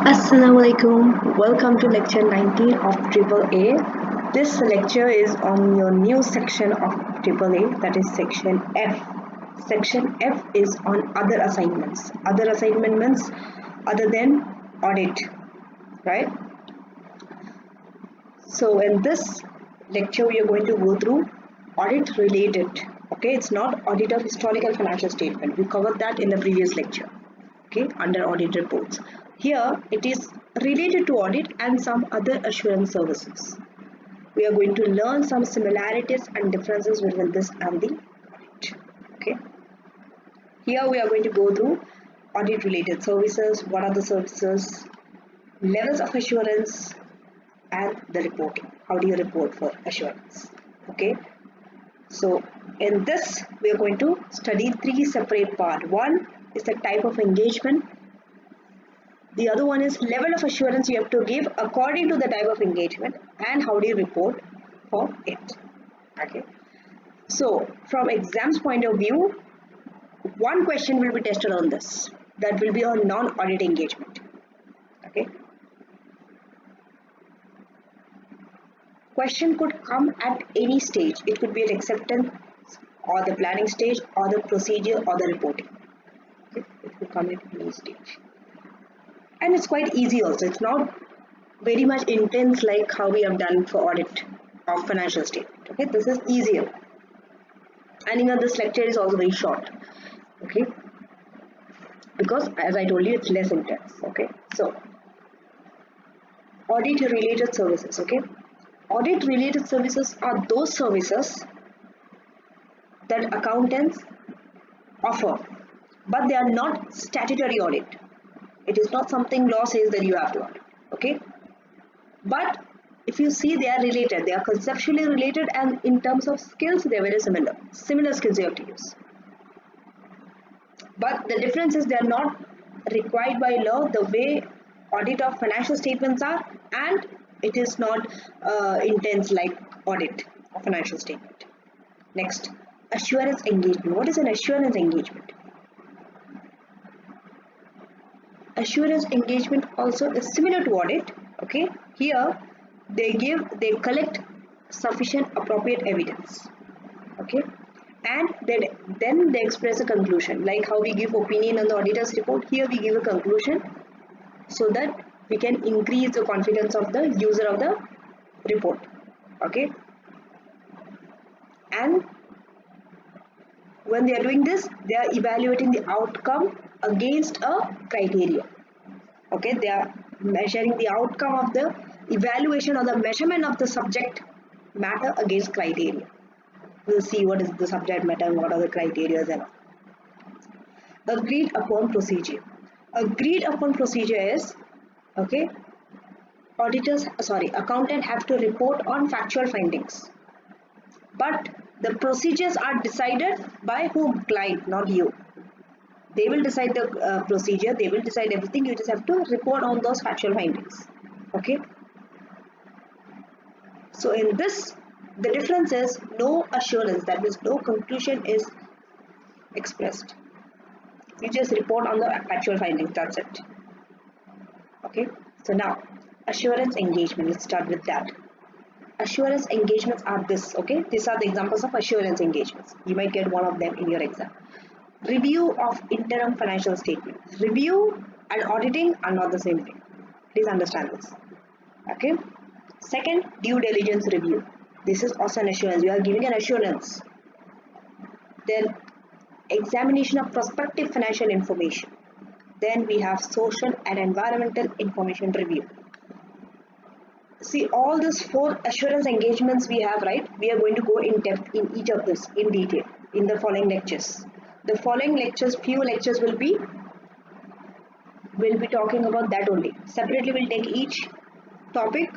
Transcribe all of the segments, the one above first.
Assalamualaikum. Welcome to lecture 19 of AAA. This lecture is on your new section of AAA, that is section F. Section F is on other assignments. Other assignment means other than audit, right? So in this lecture we are going to go through audit related. Okay, it's not audit of historical financial statement. We covered that in the previous lecture. Okay, under audit reports. Here it is related to audit and some other assurance services. We are going to learn some similarities and differences between this and the audit. Okay. Here we are going to go through audit related services, what are the services, levels of assurance, and the reporting. How do you report for assurance? Okay. So in this we are going to study three separate parts. One is the type of engagement. The other one is level of assurance you have to give according to the type of engagement, and how do you report for it. Okay. So from exams point of view, one question will be tested on this. That will be on non-audit engagement. Okay. Question could come at any stage. It could be an acceptance or the planning stage or the procedure or the reporting. Okay. It could come at any stage. And it's quite easy also. It's not very much intense like how we have done for audit of financial statement. Okay, this is easier. And even this lecture is also very short. Okay, because as I told you, it's less intense. Okay, so audit related services. Okay, audit related services are those services that accountants offer, but they are not statutory audit. It is not something law says that you have to audit. Okay, but if you see, they are related. They are conceptually related, and in terms of skills, they are very similar. Similar skills you have to use. But the difference is they are not required by law the way audit of financial statements are, and it is not intense like audit of financial statement. Next, assurance engagement. What is an assurance engagement? Assurance engagement also is similar to audit. Okay, here they collect sufficient appropriate evidence. Okay, and then they express a conclusion, like how we give opinion on the auditor's report. Here we give a conclusion so that we can increase the confidence of the user of the report. Okay, and when they are doing this, they are evaluating the outcome against a criteria. Okay, they are measuring the outcome of the evaluation or the measurement of the subject matter against criteria. We'll see what is the subject matter and what are the criteria and all. Agreed upon procedure. Agreed upon procedure is, okay, accountant have to report on factual findings, but the procedures are decided by whom? Client, not you. They will decide the procedure, they will decide everything, you just have to report on those factual findings. Okay. So in this, the difference is no assurance, that means no conclusion is expressed. You just report on the factual findings, that's it. Okay. So now, assurance engagement, let's start with that. Assurance engagements are this. Okay. These are the examples of assurance engagements. You might get one of them in your exam. Review of interim financial statement. Review and auditing are not the same thing. Please understand this. Okay. Second, due diligence review. This is also an assurance. You are giving an assurance. Then, examination of prospective financial information. Then we have social and environmental information review. See, all these four assurance engagements we have, right? We are going to go in depth in each of this in detail in the following lectures. The following lectures, few lectures will be talking about that only. Separately, we'll take each topic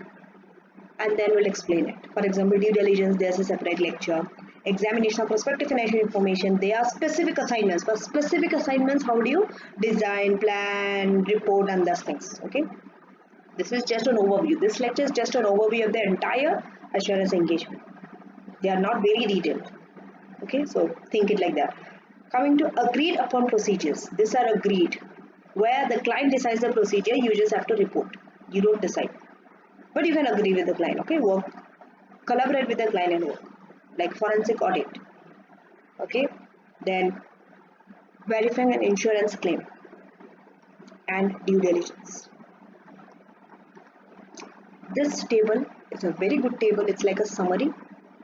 and then we'll explain it. For example, due diligence, there's a separate lecture. Examination of prospective financial information, they are specific assignments. For specific assignments, how do you design, plan, report, and those things. Okay. This is just an overview. This lecture is just an overview of the entire assurance engagement. They are not very detailed. Okay, so think it like that. Coming to agreed upon procedures. These are agreed. where the client decides the procedure, you just have to report. You don't decide. But you can agree with the client, okay? Work, collaborate with the client and work. Like forensic audit, okay? Then verifying an insurance claim and due diligence. This table is a very good table. It's like a summary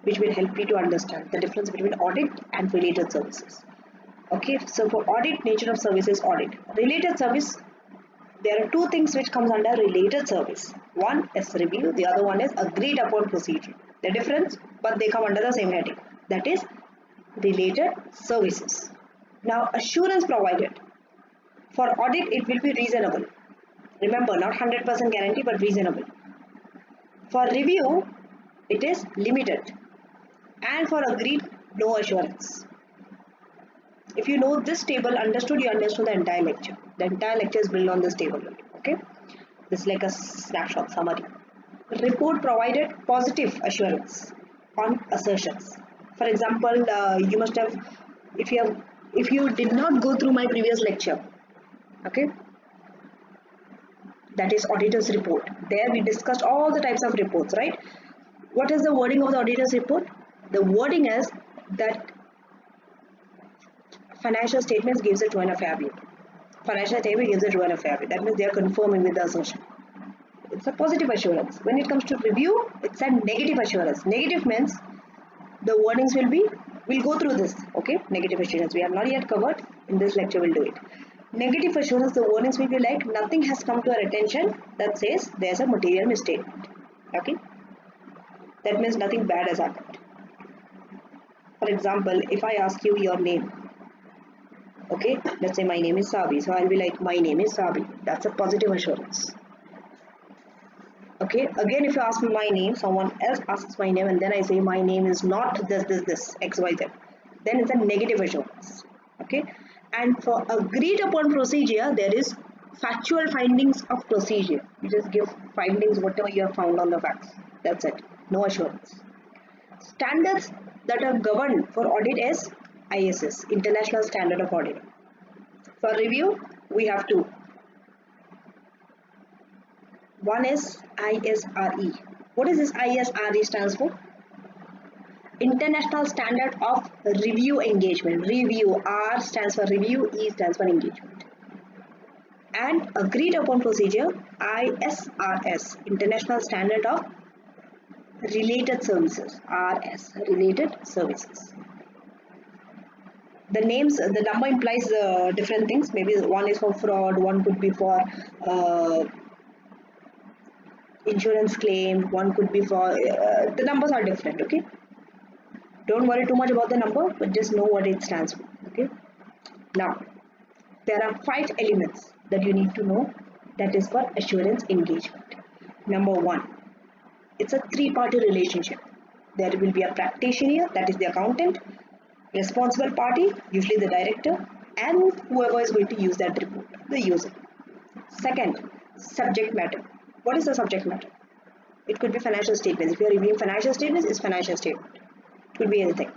which will help you to understand the difference between audit and related services. Okay, so for audit, nature of service is audit. Related service, there are two things which comes under related service. One is review, the other one is agreed upon procedure. The difference, but they come under the same heading. That is related services. Now, assurance provided. For audit, it will be reasonable. Remember, not 100% guarantee, but reasonable. For review, it is limited. And for agreed, no assurance. If you know this table, you understood the entire lecture. The entire lecture is built on this table. Okay, this is like a snapshot summary. Report provided positive assurance on assertions. For example, you must have, if you did not go through my previous lecture, okay, that is auditor's report. There we discussed all the types of reports, right? What is the wording of the auditor's report? The wording is that financial statements gives a true and a fair view. Financial statement gives a true and a fair view. That means they are confirming with the assertion. It's a positive assurance. When it comes to review, it's a negative assurance. Negative means the wordings we'll go through this. Okay, negative assurance. We have not yet covered. In this lecture, we'll do it. Negative assurance, the wordings will be like nothing has come to our attention that says there's a material misstatement. Okay, that means nothing bad has happened. For example, if I ask you your name, okay, let's say my name is Sabi, so I'll be like, my name is Sabi. That's a positive assurance. Okay, again, if you ask me my name, someone else asks my name, and then I say my name is not this, XYZ, then it's a negative assurance. Okay, and for agreed upon procedure, there is factual findings of procedure. You just give findings, whatever you have found on the facts. That's it, no assurance. Standards that are governed for audit is ISS, International Standard of Auditing. For review, we have two. One is ISRE. What is this ISRE stands for? International Standard of Review Engagement. Review, R stands for review, E stands for engagement. And agreed upon procedure, ISRS, International Standard of Related Services, RS, Related Services. The names, the number implies different things. Maybe one is for fraud, one could be for insurance claim, one could be for, the numbers are different, okay? Don't worry too much about the number, but just know what it stands for, okay? Now, there are 5 elements that you need to know that is for assurance engagement. Number 1, it's a 3-party relationship. There will be a practitioner, that is the accountant, responsible party, usually the director, and whoever is going to use that report, the user. Second, subject matter. What is the subject matter? It could be financial statements. If you are reviewing financial statements, it's financial statement. It could be anything.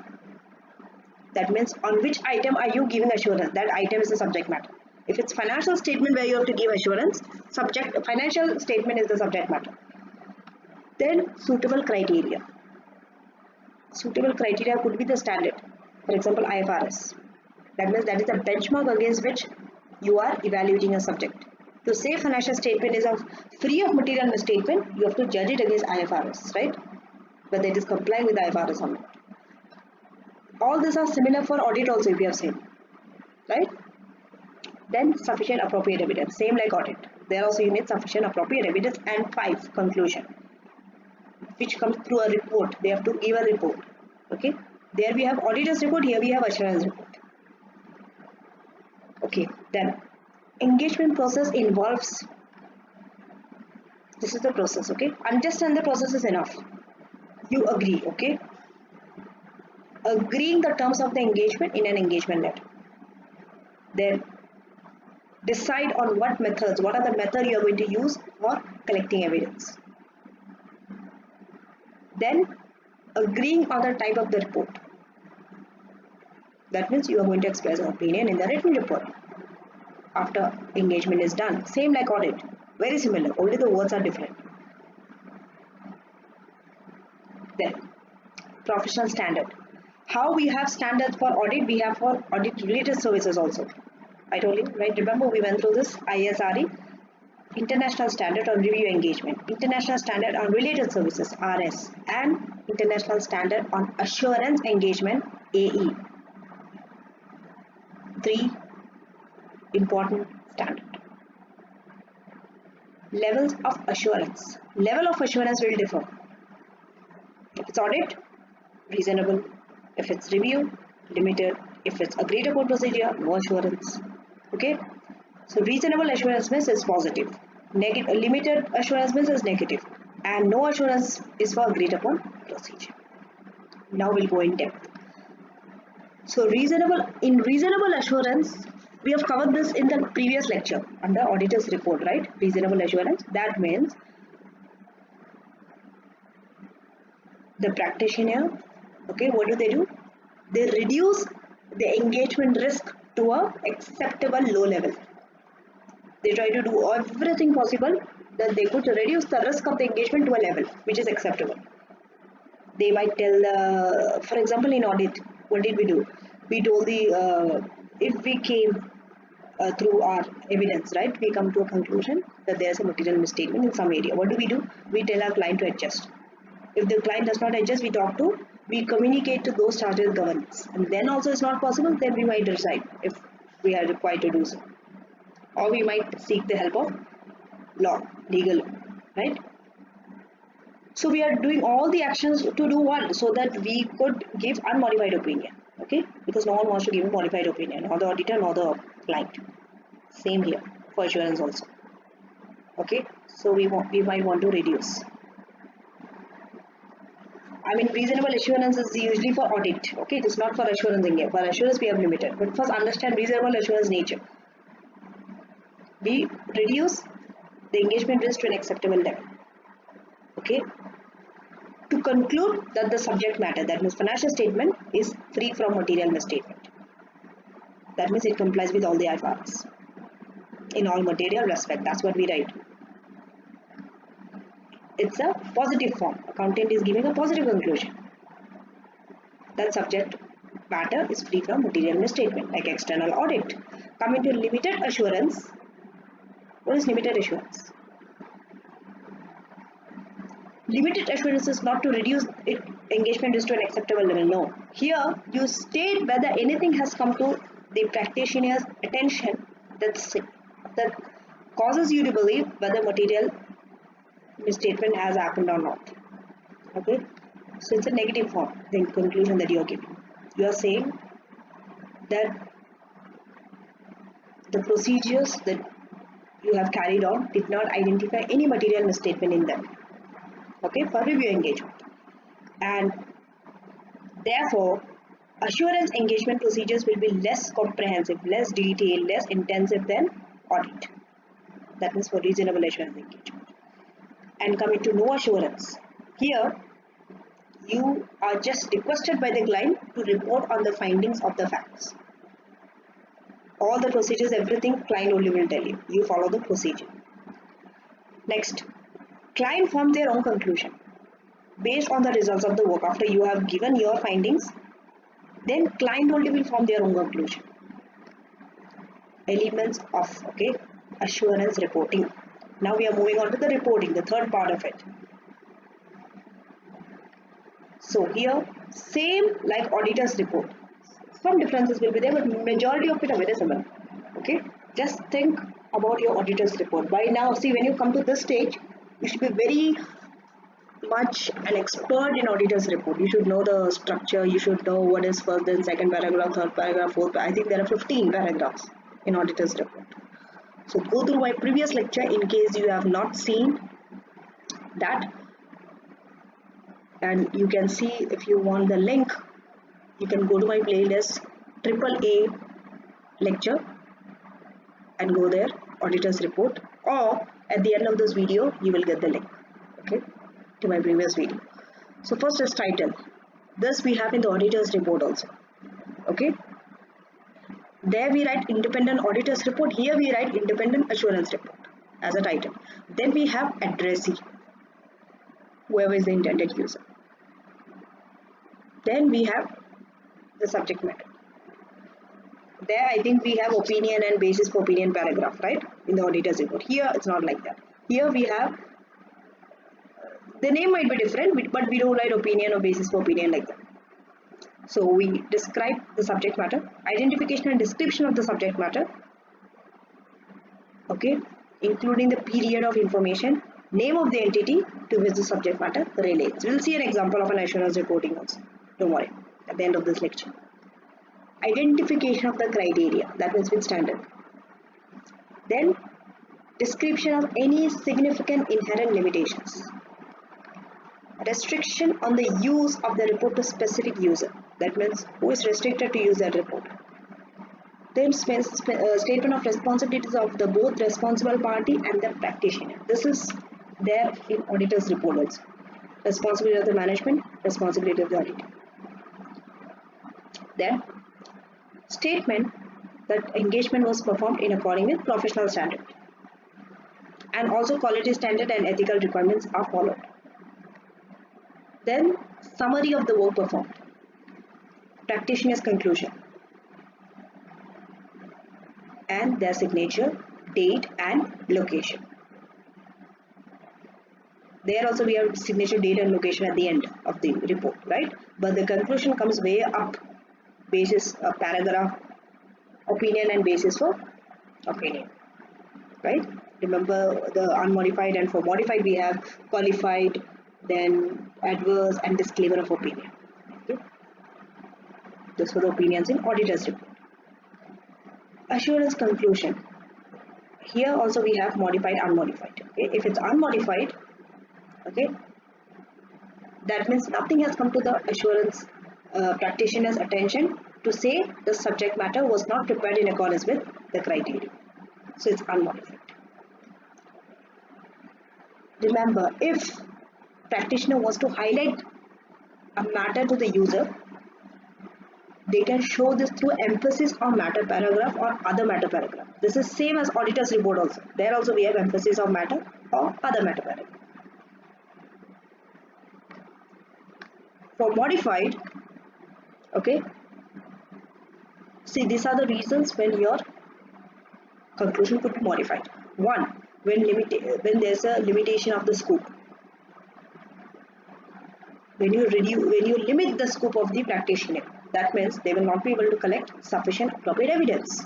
That means on which item are you giving assurance? That item is the subject matter. If it's financial statement where you have to give assurance, financial statement is the subject matter. Then suitable criteria. Suitable criteria could be the standard. For example, IFRS. That means that is the benchmark against which you are evaluating a subject. To say financial statement is free of material misstatement, you have to judge it against IFRS, right? Whether it is complying with IFRS or not. All these are similar for audit also, if you have seen, right? Then sufficient appropriate evidence, same like audit. There also you need sufficient appropriate evidence. And 5, conclusion, which comes through a report. They have to give a report. Okay, there we have auditor's report, here we have assurance report. Okay, then engagement process involves, this is the process, okay? Understand the process is enough. You agree, okay? Agreeing the terms of the engagement in an engagement letter. Then decide on what are the methods you are going to use for collecting evidence. Then agreeing on the type of the report. That means you are going to express an opinion in the written report. after engagement is done. Same like audit, very similar, only the words are different. Then professional standard. How we have standards for audit, we have for audit related services also. I told you, right? Remember we went through this ISRE, International Standard on Review Engagement, International Standard on Related Services RS, and International Standard on Assurance Engagement AE. Three important standards. Levels of assurance. Level of assurance will differ. If it's audit, reasonable. If it's review, limited. If it's agreed upon procedure, no assurance. Okay. So reasonable assurance means is positive. Limited assurance means is negative. And no assurance is for agreed upon procedure. Now we'll go in depth. So reasonable assurance, we have covered this in the previous lecture under auditor's report, right? Reasonable assurance. That means the practitioner, okay, what do? They reduce the engagement risk to a acceptable low level. They try to do everything possible that they could reduce the risk of the engagement to a level which is acceptable. They might tell, for example, in audit, what did we do? We told if we came through our evidence, right, we come to a conclusion that there is a material misstatement in some area. What do? We tell our client to adjust. If the client does not adjust, we communicate to those charged with governance. And then also it's not possible, then we might decide if we are required to do so. Or we might seek the help of legal, right? So we are doing all the actions to do what? So that we could give unmodified opinion, okay? Because no one wants to give a modified opinion, nor the auditor nor the client. Same here for assurance also, okay? So we might want to reduce. I mean, reasonable assurance is usually for audit, okay? It is not for assurance in here. For assurance we have limited, but first understand reasonable assurance nature. We reduce the engagement risk to an acceptable level, okay? To conclude that the subject matter, that means financial statement, is free from material misstatement. That means it complies with all the IFRS in all material respect. That's what we write. It's a positive form. Accountant is giving a positive conclusion. That subject matter is free from material misstatement, like external audit. Coming to limited assurance. What is limited assurance? Limited assurance is not to reduce engagement risk to an acceptable level. No. Here you state whether anything has come to the practitioner's attention that causes you to believe whether material misstatement has happened or not. Okay. So it's a negative form, the conclusion that you are giving. You are saying that the procedures that you have carried on did not identify any material misstatement in them, okay, for review engagement, and therefore assurance engagement procedures will be less comprehensive, less detailed, less intensive than audit. That means for reasonable assurance engagement. And coming to no assurance, here you are just requested by the client to report on the findings of the facts. All the procedures, everything, client only will tell you. You follow the procedure. Next, client forms their own conclusion based on the results of the work. After you have given your findings, then client only will form their own conclusion. Elements of, okay, assurance reporting. Now we are moving on to the reporting, the third part of it. So here, same like auditor's report. Some differences will be there, but majority of it are very similar. Okay, just think about your auditor's report. By now, see, when you come to this stage, you should be very much an expert in auditor's report. You should know the structure. You should know what is first, then second paragraph, third paragraph, fourth. I think there are 15 paragraphs in auditor's report. So go through my previous lecture in case you have not seen that, and you can see if you want the link. You can go to my playlist AAA lecture and go there, auditor's report, or at the end of this video you will get the link, okay, to my previous video. So first is title. This we have in the auditor's report also, okay. There we write independent auditor's report. Here we write independent assurance report as a title. Then we have addressee, whoever is the intended user. Then we have the subject matter. There I think we have opinion and basis for opinion paragraph, right, in the auditor's report. Here it's not like that. Here we have, the name might be different, but we don't write opinion or basis for opinion like that. So we describe the subject matter, identification and description of the subject matter, okay, including the period of information, name of the entity to which the subject matter relates. We'll see an example of an assurance reporting also. Don't worry, at the end of this lecture. Identification of the criteria, that means with standard. Then description of any significant inherent limitations. Restriction on the use of the report to specific user, that means who is restricted to use that report. Then statement of responsibilities of the both responsible party and the practitioner. This is there in auditor's report also. Responsibility of the management, responsibility of the auditor. Then statement that engagement was performed in accordance with professional standard, and also quality standard and ethical requirements are followed. Then summary of the work performed, practitioner's conclusion, and their signature, date and location. There also we have signature, date and location at the end of the report, right? But the conclusion comes way up, basis a paragraph, opinion and basis for opinion, right? Remember the unmodified, and for modified we have qualified, then adverse and disclaimer of opinion. Okay? This for the opinions in auditor's report. Assurance conclusion. Here also we have modified, unmodified. Okay? If it's unmodified, okay, that means nothing has come to the assurance practitioner's attention to say the subject matter was not prepared in accordance with the criteria. So it's unmodified. Remember, if practitioner wants to highlight a matter to the user, they can show this through emphasis on matter paragraph or other matter paragraph. This is same as auditor's report also. There also we have emphasis on matter or other matter paragraph. For modified, okay, see, these are the reasons when your conclusion could be modified. One, when there's a limitation of the scope. When you limit the scope of the practitioner, that means they will not be able to collect sufficient appropriate evidence.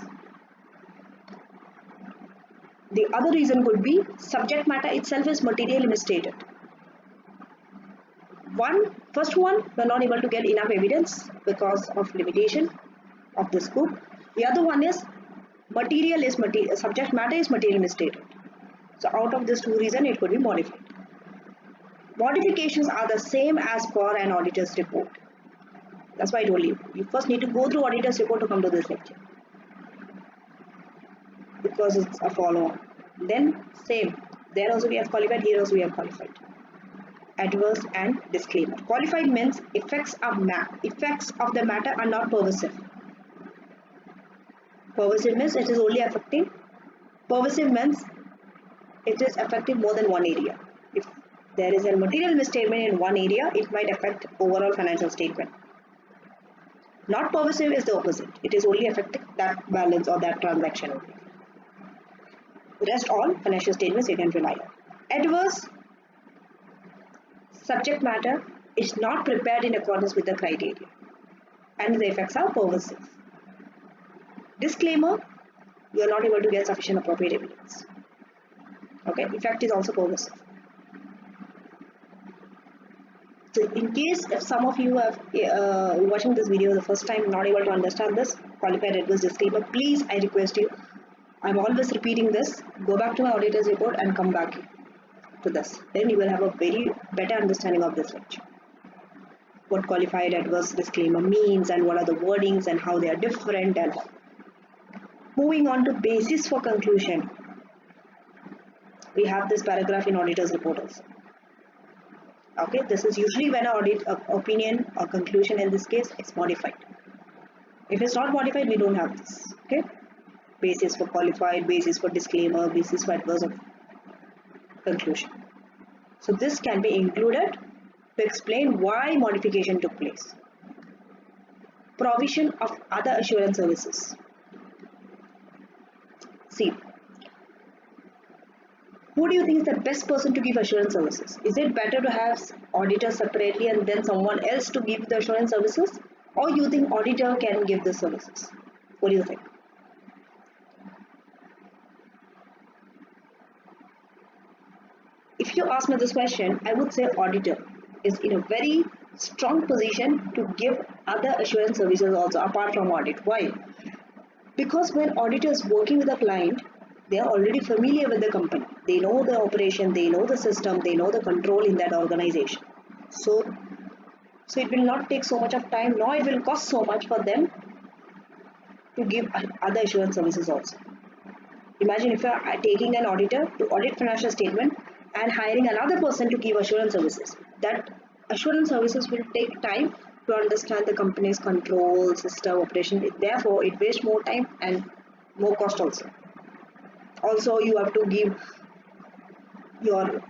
The other reason could be subject matter itself is materially misstated. First one, we're not able to get enough evidence because of limitation of the scope. The other one is subject matter is materially misstated. So out of these two reasons, it could be modified. Modifications are the same as for an auditor's report. That's why I told you. You first need to go through auditor's report to come to this lecture, because it's a follow-on. Then same. There also we have qualified. Here also we have qualified. Adverse and disclaimer. Qualified means effects of the matter are not pervasive. Pervasive means it is only affecting. Pervasive means it is affecting more than one area. If there is a material misstatement in one area, it might affect overall financial statement. Not pervasive is the opposite. It is only affecting that balance or that transaction only. The rest all financial statements you can rely on. Adverse, subject matter is not prepared in accordance with the criteria and the effects are pervasive. Disclaimer, you are not able to get sufficient appropriate evidence. Okay, effect is also pervasive. So in case if some of you are watching this video the first time, not able to understand this qualified, adverse, disclaimer, please, I request you, I'm always repeating this, go back to my auditor's report and come back to this. Then you will have a very better understanding of this lecture. What qualified, adverse, disclaimer means and what are the wordings and how they are different. And moving on to basis for conclusion. We have this paragraph in auditor's report also. Okay, this is usually when an audit opinion or conclusion in this case is modified. If it's not modified, we don't have this. Okay. basis for qualified, basis for disclaimer, basis for adverse conclusion. So this can be included to explain why modification took place. Provision of other assurance services. See, who do you think is the best person to give assurance services? Is it better to have auditors separately and then someone else to give the assurance services? Or you think auditor can give the services? What do you think? If you ask me this question, I would say auditor is in a very strong position to give other assurance services also apart from audit. Why? Because when auditor is working with a client, they are already familiar with the company. They know the operation, they know the system, they know the control in that organization. So it will not take so much of time, nor it will cost so much for them to give other assurance services also. Imagine if you are taking an auditor to audit financial statement and hiring another person to give assurance services. That assurance services will take time to understand the company's control, system, operation. Therefore, it wastes more time and more cost also. Also, you have to give your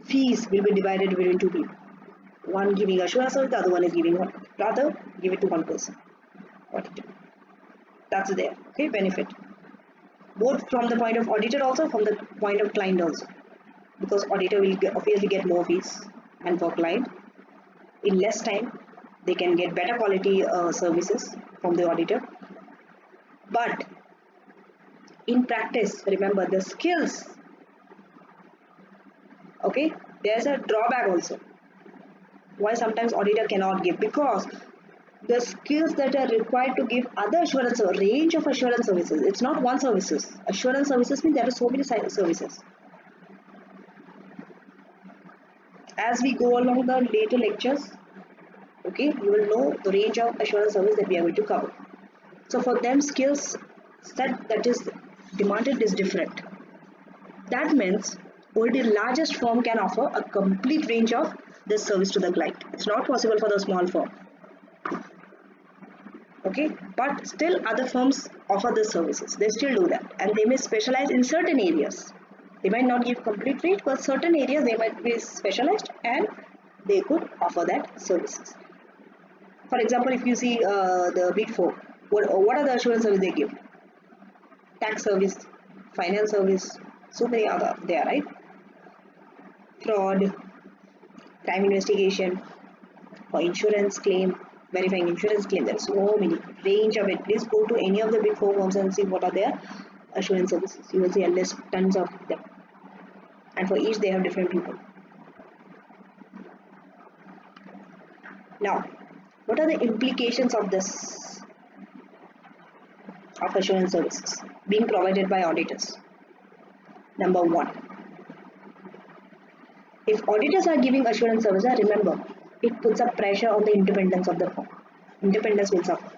fees will be divided between two people. One giving assurance service, the other one is giving one. Rather, give it to one person. That's there. Okay, benefit. Both from the point of auditor also, from the point of client also. Because auditor will obviously get more fees, and for client, in less time, they can get better quality services from the auditor. But in practice, remember the skills. Okay, there's a drawback also. Why sometimes auditor cannot give? Because the skills that are required to give other assurance, a range of assurance services. It's not one services. Assurance services means there are so many services. As we go along the later lectures, okay, you will know the range of assurance service that we are going to cover. So for them, skills set that is demanded is different. That means only the largest firm can offer a complete range of this service to the client. It's not possible for the small firm. Okay, but still other firms offer the services. They still do that, and they may specialize in certain areas. They might not give complete range, but certain areas they might be specialized and they could offer that services. For example, if you see the Big Four, what are the assurance services they give? Tax service, finance service, so many other there, right? Fraud, crime investigation, for insurance claim, verifying insurance claim. There are so many range of it. Please go to any of the Big Four firms and see what are their assurance services. You will see a list, tons of them, and for each they have different people. Now, what are the implications of this, of assurance services being provided by auditors? Number one, if auditors are giving assurance services, remember, it puts a pressure on the independence of the firm. Independence will suffer.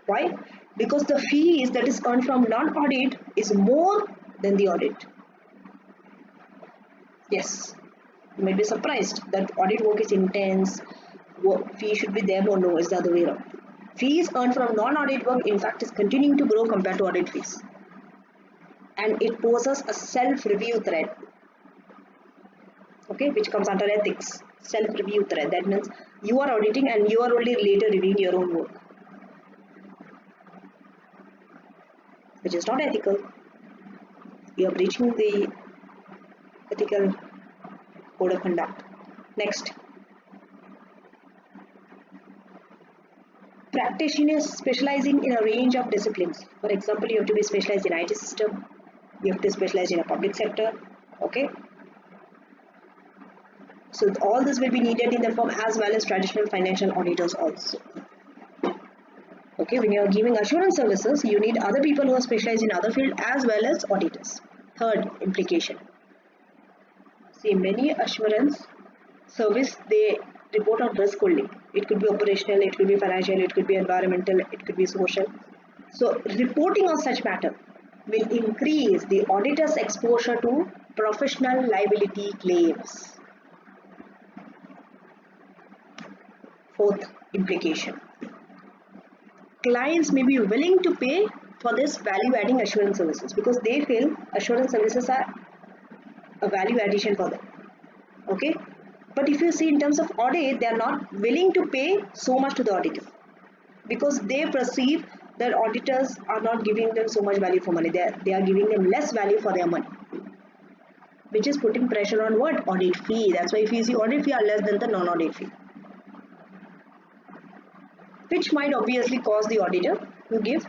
Why? Because the fees that is earned from non-audit is more than the audit. Yes, you might be surprised that audit work is intense, fee should be there or no, is the other way around. Fees earned from non-audit work in fact is continuing to grow compared to audit fees. And it poses a self-review threat, okay, which comes under ethics. Self-review threat, that means you are auditing and you are only later reviewing your own work, which is not ethical. You are breaching the ethical code of conduct. Next, practitioners specializing in a range of disciplines. For example, you have to be specialized in IT system, you have to specialize in a public sector, okay. So all this will be needed in the firm as well as traditional financial auditors also. Okay, when you are giving assurance services, you need other people who are specialized in other field as well as auditors. Third implication. See, many assurance service, they report on risk only. It could be operational, it could be financial, it could be environmental, it could be social. So reporting of such matter will increase the auditor's exposure to professional liability claims. Fourth implication. clients may be willing to pay for this value adding assurance services because they feel assurance services are a value addition for them. Okay, but if you see in terms of audit, they are not willing to pay so much to the auditor because they perceive that auditors are not giving them so much value for money. They are giving them less value for their money, which is putting pressure on what? Audit fee. That's why if you see audit fee are less than the non-audit fee, which might obviously cause the auditor to give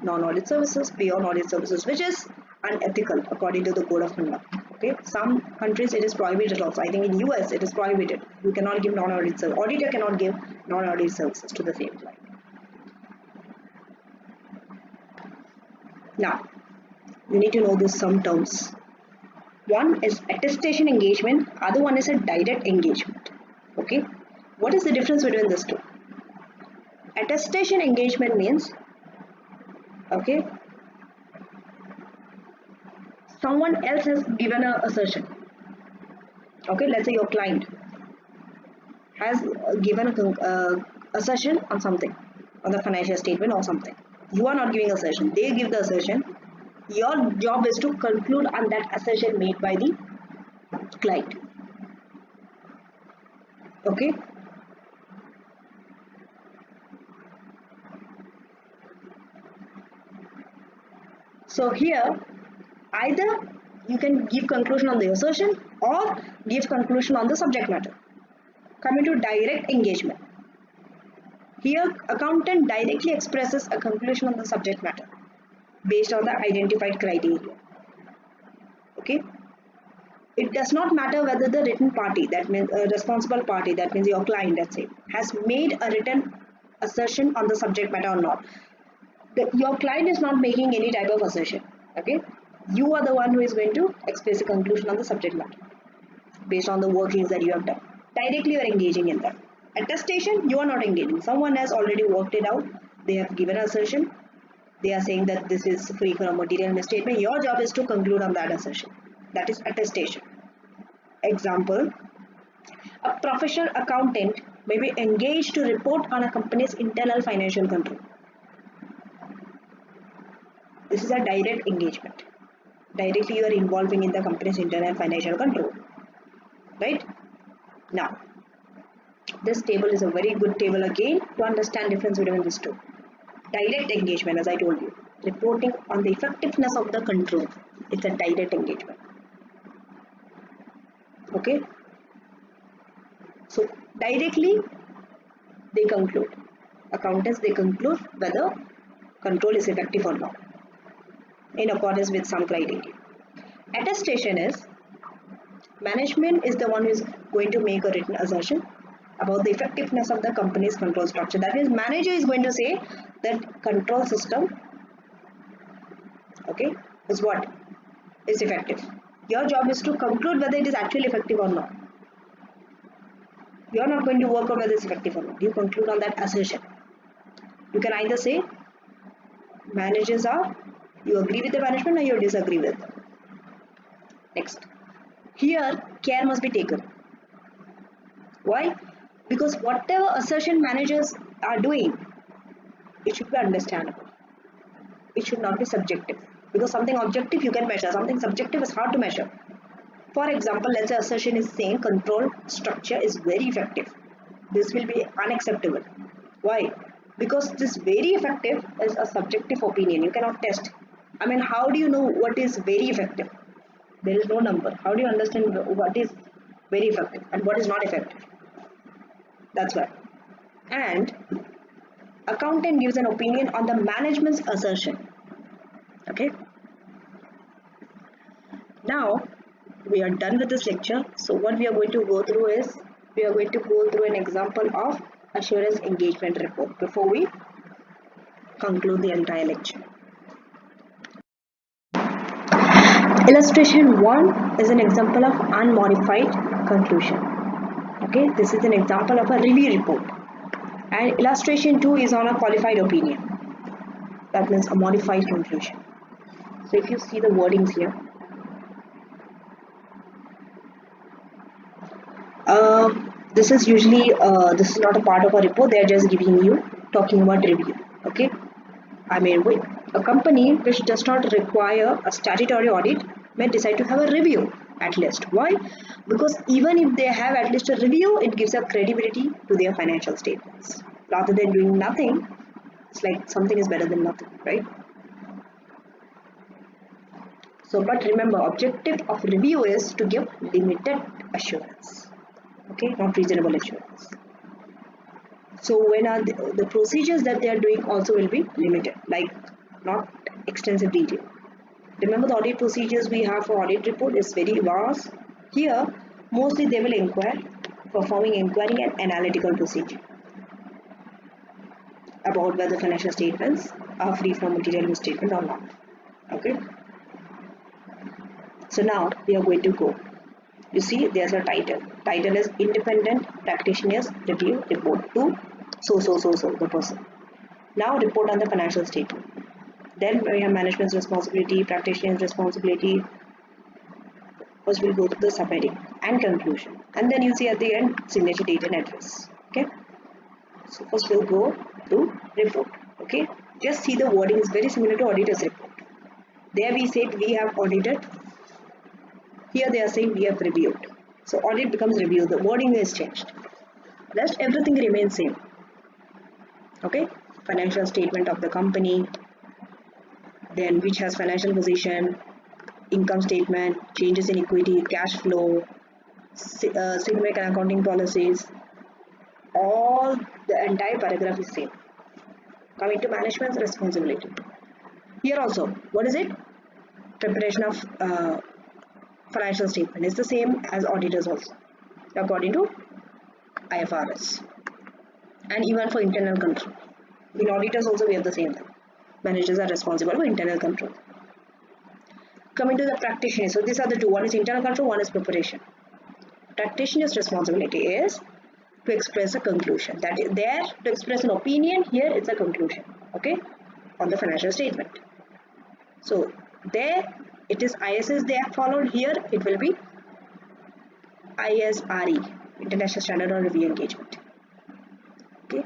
non-audit services beyond audit services, which is unethical according to the code of conduct. Okay, some countries it is prohibited also. I think in US it is prohibited. You cannot give non-audit service. Auditor cannot give non-audit services to the same client. Now, you need to know this some terms. One is attestation engagement, other one is a direct engagement. Okay, what is the difference between these two? Attestation engagement means, okay, someone else has given an assertion. Okay, let's say your client has given a assertion on something, on the financial statement or something. You are not giving assertion, they give the assertion. Your job is to conclude on that assertion made by the client. Okay, so here either you can give conclusion on the assertion or give conclusion on the subject matter. Coming to direct engagement, here accountant directly expresses a conclusion on the subject matter based on the identified criteria. Okay, it does not matter whether the written party, that means a responsible party, that means your client, let's say, has made a written assertion on the subject matter or not. Your client is not making any type of assertion. Okay, you are the one who is going to express a conclusion on the subject matter based on the workings that you have done. Directly you are engaging in that. Attestation, you are not engaging. Someone has already worked it out. They have given an assertion. They are saying that this is free from material misstatement. Your job is to conclude on that assertion. That is attestation. Example, a professional accountant may be engaged to report on a company's internal financial control. This is a direct engagement. Directly you are involving in the company's internal financial control. Right? Now, this table is a very good table again to understand difference between these two. Direct engagement, as I told you, reporting on the effectiveness of the control. It's a direct engagement. Okay? So, directly they conclude. Accountants, they conclude whether control is effective or not in accordance with some criteria. Attestation is management is the one who is going to make a written assertion about the effectiveness of the company's control structure. That means manager is going to say that control system, okay, is what? Is effective. Your job is to conclude whether it is actually effective or not. You are not going to work out whether it's effective or not. You conclude on that assertion. You can either say managers are, you agree with the management or you disagree with them. Next. Here, care must be taken. Why? Because whatever assertion managers are doing, it should be understandable. It should not be subjective. Because something objective you can measure, something subjective is hard to measure. For example, let's say assertion is saying control structure is very effective. This will be unacceptable. Why? Because this very effective is a subjective opinion. You cannot test. I mean, how do you know what is very effective? There is no number. How do you understand what is very effective and what is not effective? That's why. And accountant gives an opinion on the management's assertion. Okay. Now we are done with this lecture. So what we are going to go through is we are going to go through an example of assurance engagement report before we conclude the entire lecture. Illustration 1 is an example of unmodified conclusion. Okay, this is an example of a review report. And illustration 2 is on a qualified opinion. That means a modified conclusion. So if you see the wordings here, this is usually this is not a part of a report. They are just giving you talking about review. Okay. A company which does not require a statutory audit may decide to have a review at least. Why? Because even if they have at least a review, it gives a credibility to their financial statements. Rather than doing nothing, it's like something is better than nothing, right? So, but remember, objective of review is to give limited assurance, okay, not reasonable assurance. So when are the procedures that they are doing also will be limited, like not extensive detail. Remember, the audit procedures we have for audit report is very vast. Here, mostly they will inquire, performing inquiry and analytical procedure about whether financial statements are free from material misstatement or not. Okay. So now we are going to go. You see, there's a title. Title is Independent Practitioners Review Report to the person. Now report on the financial statement. Then we have management's responsibility, practitioner's responsibility. First we'll go to the subheading and conclusion. And then you see at the end, signature, date and address. Okay. So first we'll go to report. Okay. Just see the wording is very similar to auditor's report. There we said we have audited. Here they are saying we have reviewed. So audit becomes review. The wording is changed. Rest everything remains same. Okay. Financial statement of the company. Then which has financial position, income statement, changes in equity, cash flow, significant accounting policies. All the entire paragraph is same. Coming to management's responsibility. Here also, what is it? Preparation of financial statement is the same as auditors also, according to IFRS. And even for internal control. In auditors also we have the same thing. Managers are responsible for internal control. Coming to the practitioner, so these are the two. One is internal control, one is preparation. Practitioner's responsibility is to express a conclusion. That is there to express an opinion. Here it's a conclusion. Okay, on the financial statement. So there it is ISS they have followed. Here it will be ISRE, International Standard on Review Engagement. Okay.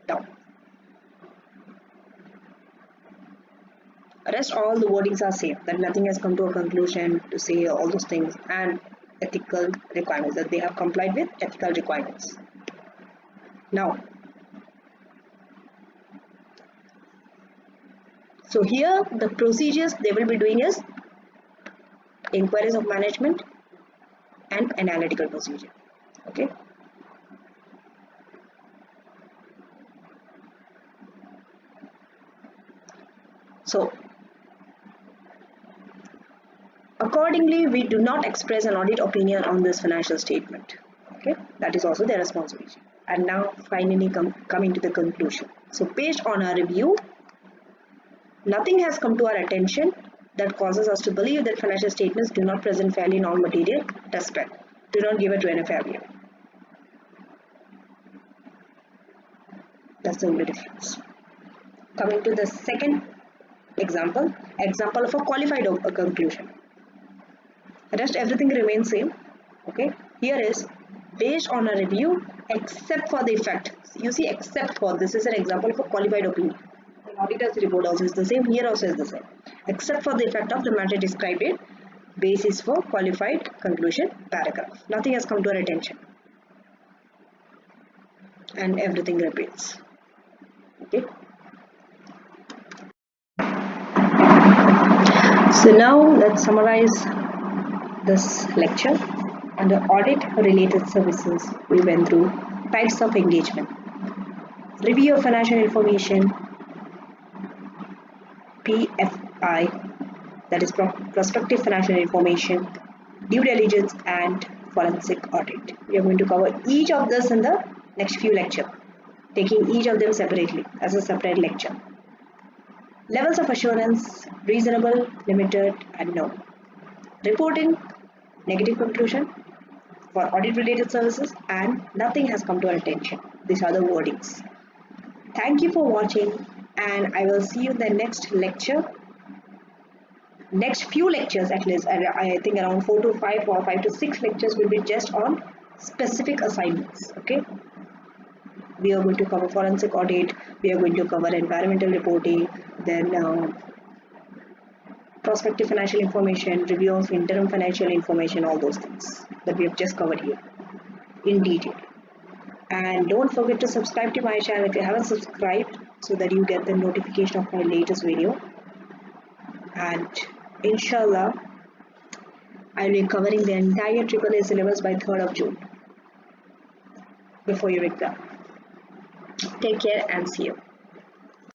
Now, rest all the wordings are same, that nothing has come to a conclusion to say all those things, and ethical requirements, that they have complied with ethical requirements. Now, so here the procedures they will be doing is inquiries of management and analytical procedure. Okay. So accordingly, we do not express an audit opinion on this financial statement. Okay, that is also their responsibility. And now finally coming to the conclusion. So based on our review, nothing has come to our attention that causes us to believe that financial statements do not present fairly in all material respect. Do not give it to any failure. That's the only difference. Coming to the second example of a qualified conclusion. Rest everything remains same. Okay, here is based on a review except for the effect. You see, except for, this is an example of a qualified opinion. The auditor's report also is the same, here also is the same. Except for the effect of the matter described in basis for qualified conclusion paragraph. Nothing has come to our attention. And everything repeats. Okay. So now let's summarize this lecture. Under audit-related services, we went through types of engagement, review of financial information, PFI, that is prospective financial information, due diligence, and forensic audit. We are going to cover each of this in the next few lectures, taking each of them separately as a separate lecture. Levels of assurance: reasonable, limited, and no. Reporting: negative conclusion for audit-related services, and nothing has come to our attention. These are the wordings. Thank you for watching, and I will see you in the next lecture. Next few lectures, at least, I think around 4 to 5 or 5 to 6 lectures will be just on specific assignments. Okay. We are going to cover forensic audit, we are going to cover environmental reporting, then prospective financial information, review of interim financial information, all those things that we have just covered here in detail. And don't forget to subscribe to my channel if you haven't subscribed, so that you get the notification of my latest video. And inshallah, I'll be covering the entire AAA syllabus by 3rd of June before your exam. Take care and see you.